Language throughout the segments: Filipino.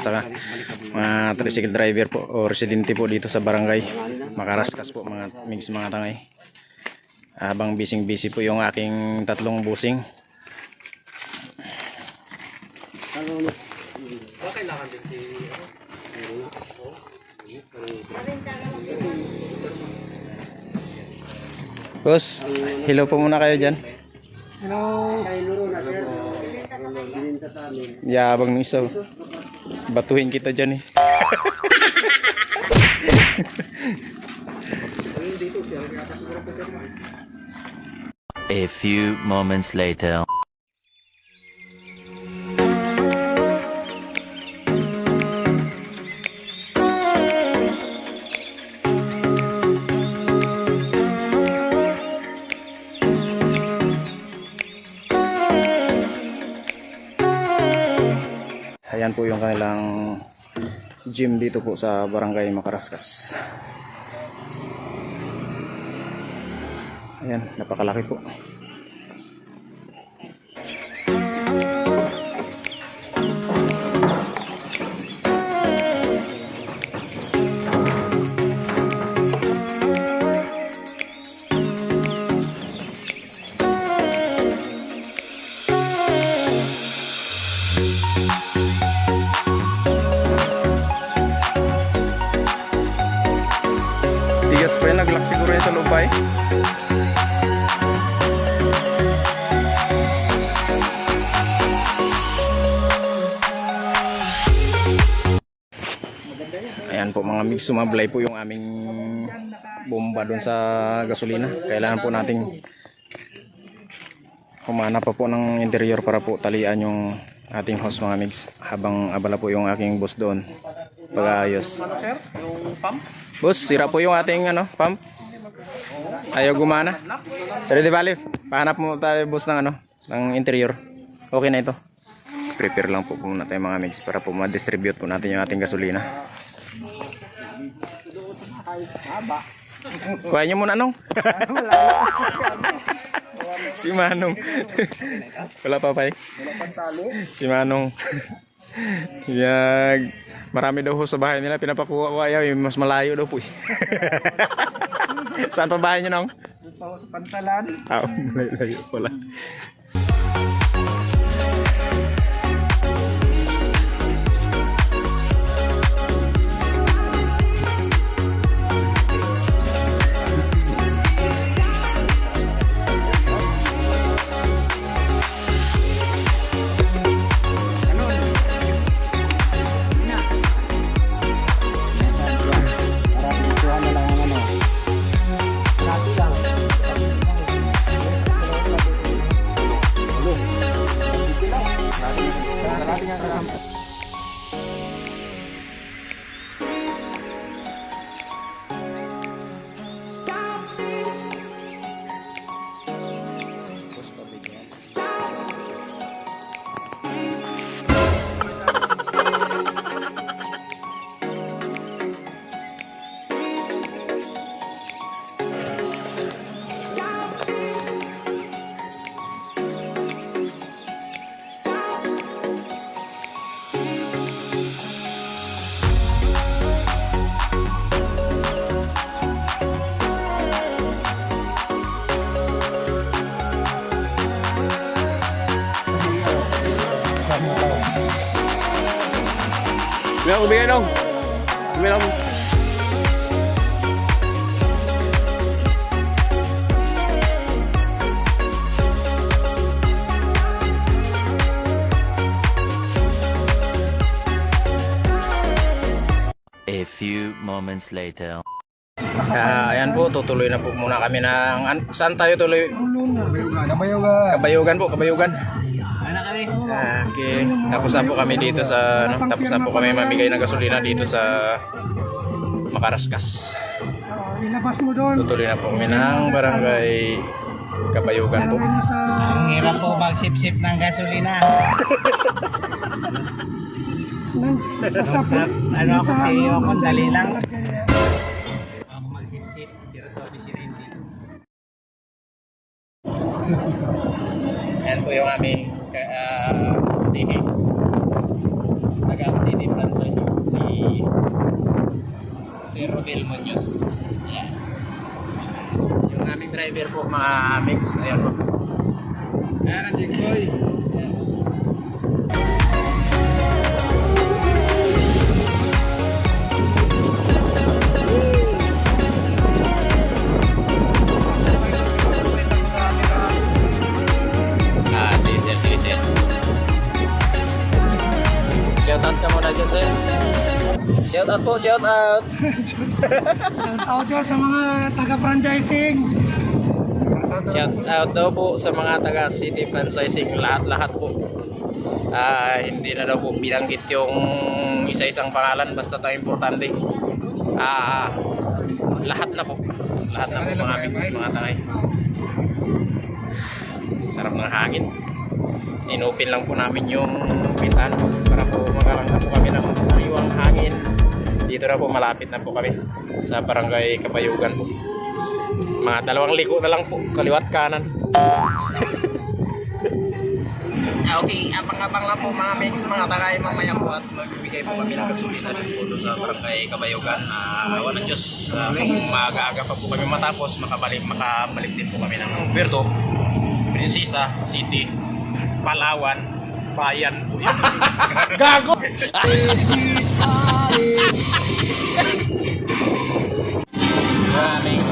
sa mga tricycle driver po o residente po dito sa barangay Makaraskas po mga migs mga tangay. Habang busy po yung aking tatlong busing. Boss, hello po muna kayo dyan. Hello. Yabang ng isa. Batuhin kita dyan eh. A few moments later. Ayan po yung kanilang gym dito po sa barangay Makaraskas. Ayan, napakalaki po. Tigas pa yun, naglock siguro yun sa loob ay. Ayan po mga mix, sumablay po yung aming bomba doon sa gasolina. Kailangan po nating humana pa po ng interior para po talian yung ating hose mga mix. Habang abala po yung aking boss doon pag-aayos. Ano sir? Yung pump? Boss, sira po yung ating pump. Ayaw gumana. Pero di bali, pahanap mo tayo boss ng ng interior. Okay na ito. Prepare lang po muna tayo mga mix para po ma-distribute po natin yung ating gasolina. Kuha nyo muna nung. Si Manong. Wala pa pa eh. Si Manong. Yag. Marami daw sa bahay nila pinapakuha. Mas malayo daw po eh. Saan pa bahay nyo nung? Sa Pantalan. Malayo pala. Bilang ko bigay dong. Bilang ko. A few moments later. Ayan po, tutuloy na po muna kami ng... Saan tayo tuloy? Kabayugan. Kabayugan po, Kabayugan. Okay. Tapos na po kami dito sa tapos na po kami mamigay ng gasolina dito sa Makaraskas. Ilabas mo doon. Tutuloy na po kami ng barangay Kabayugan po. Ang hirap po mag-sip-sip ng gasolina. Ano ako kayo, kung dali lang. Ako mag-sip-sip, pero sa bisirin dito. Yan po yung aming Taga City Plaza. si Rodel Munoz. Yan. Yung aming driver po mga mix. Ayan po. Ayan ang Jigboy. Sige, sir. Shout out ka muna dyan, sir. Shout out po, shout out. Shout out dyan sa mga taga-franchising. Shout out daw po sa mga taga City Franchising, lahat-lahat po. Hindi na daw po binanggit yung isa-isang pangalan, basta tayo importante. Lahat na po. Lahat na po mga mix, mga takay. Sarap ng hangin. Inopin lang po namin yung pintan para po makalang na po kami ng sariwang hangin. Dito na po, malapit na po kami sa Barangay Kabayugan po. Mga 2 liko na lang po, kaliwat kanan. Okay, abang-abang lang po mga mix, mga takay mamaya po at magbibigay po kami ng gasolina rin po doon sa Barangay Kabayugan. Awa ng Diyos, kung maaga-aga pa po kami matapos, makabalik din po kami ng Puerto Princesa City, Palawan, Bayan po yan. Gago! Maraming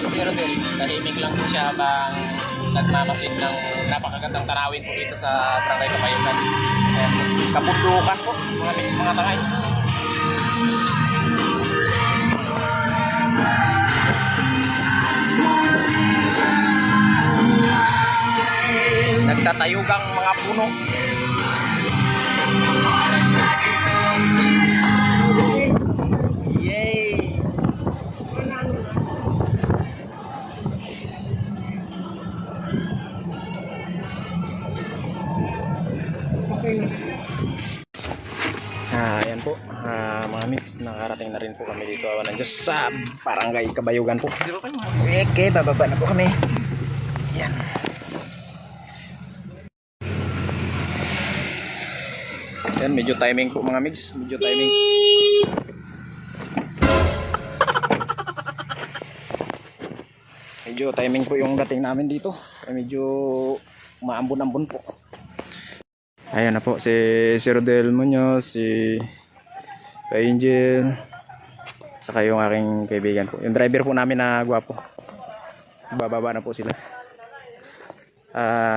si Rodel, tahimik lang po siya habang nagmamasid ng napakagandang tanawin po dito sa Barangay Kabayugan. Kabundukan po, mga mix, mga takay. Nagtatayugang mga puno. Yay! Ayan po, mga mix, nakarating na rin po kami dito, awan ng Diyos, sa Barangay Kabayugan po. Okay, bababa na po kami. Yan. Yan, medyo timing po mga mix, medyo timing. Medyo timing po yung dating namin dito. Medyo maambon-ambon po. Ayan na po si Rodel Munoz, si Angel, saka yung aking kaibigan po. Yung driver po namin na gwapo. Bababa na po sila.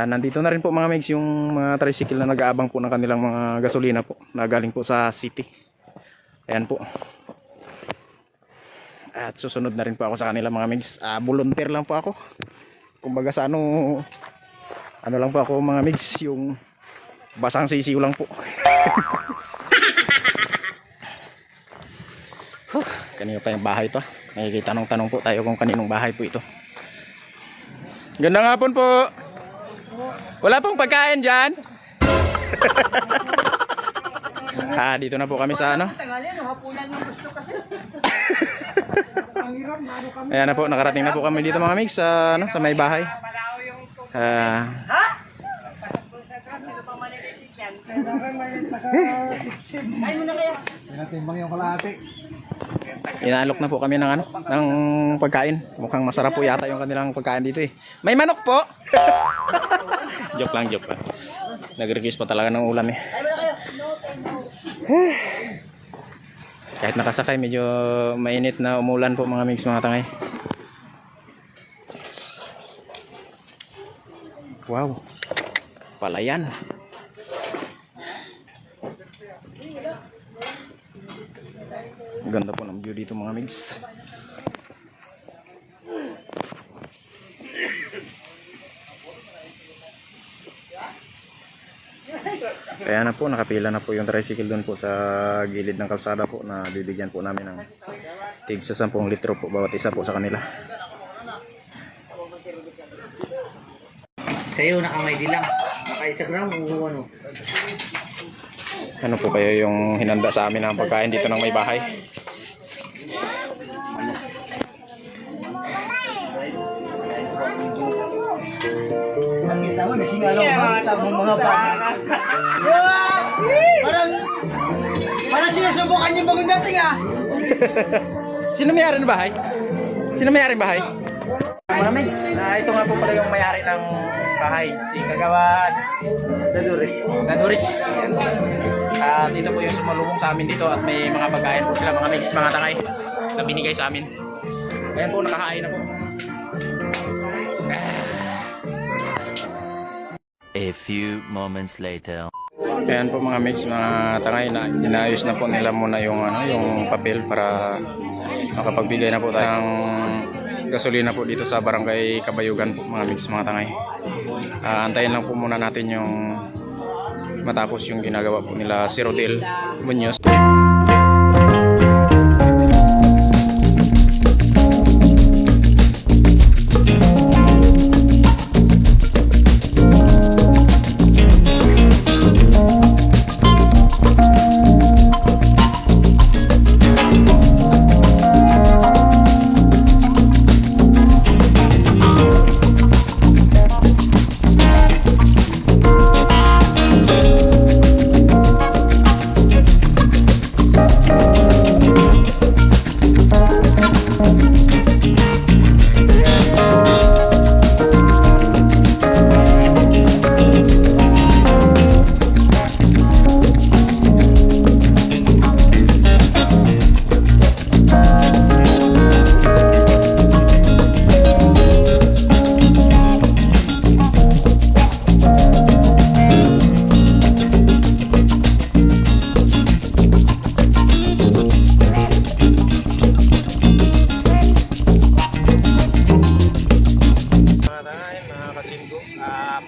Nandito na rin po mga mix yung mga tricycle na nag-aabang po ng kanilang mga gasolina po na galing po sa city. Ayan po. At susunod na rin po ako sa kanila mga mix. Volunteer lang po ako. Kumbaga sa ano lang po ako mga mix, yung basang sisiw lang po. Kanino pa yung bahay to? Tanong po tayo kung kaninong bahay po ito. Gandang hapon po. Wala pong pagkain dyan. Dito na po kami sa ano. Ayan na po, nakarating na po kami dito mga mix sa may bahay. Tinatimbang yung kalahati. Inaalok na po kami ng ng pagkain. Mukhang masarap po yata yung kanilang pagkain dito eh. May manok po. Joke lang. Nag-request pa talaga ng ulam eh. Kahit nakasakay, medyo mainit na umulan po mga mix, mga tangay. Wow. Palayan. Ganda po ng view dito mga mix. Kaya na po, nakapila na po yung tricycle doon po sa gilid ng kalsada po na bibigyan po namin ng tig sa 10 litro po bawat isa po sa kanila. Sa'yo nakamay di lang. Naka-Instagram o ano? Ano po kayo yung hinanda sa amin ng pagkain dito ng may bahay? Kita mo, may singalaw ba? Tamang mga bata. Parang sinusubukan yung bagong dating ah. Sino may-ari ng bahay? Sino may-ari ng bahay? Mga mix, ito nga po pala yung may-ari ng bahay, si Kagawad Gaduris. Yan. At ito po yung sumalubong sa amin dito at may mga pagkain po sila, mga mix, mga tangay na binigay sa amin. Ayan po, nakahain na po. A few moments later. Ayan po mga mix, mga tangay na inayos na po nila muna yung yung papel para makapagbigay na po tayo ng gasolina po dito sa Barangay Kabayugan po mga mix, mga tangay. Antayin lang po muna natin yung matapos yung ginagawa po nila si Rodel Muñoz.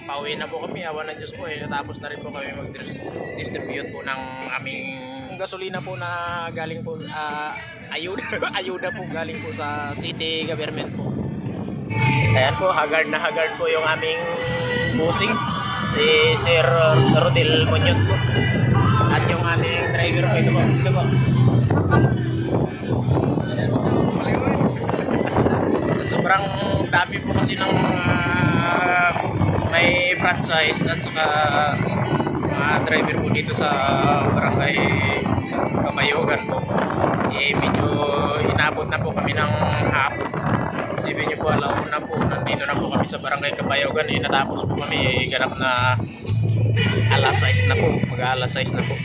Pauwi na po kami, awan ng Diyos po natapos na rin po kami mag-distribute po ng aming gasolina po na galing po ayuda po galing po sa city government po. Ayan po, haggard na haggard po yung aming busing, si Sir Rodel Muñoz po. At yung aming driver po, ito po. Sa sobrang dami po kasi ng may franchise at saka mga driver po dito sa Barangay Kabayugan po, medyo inabot na po kami ng hapon. Sabi niyo po, alaw na po, nandito na po kami sa Barangay Kabayugan, natapos po kami, ganap na alas 6 na po, mag-alas 6 na po.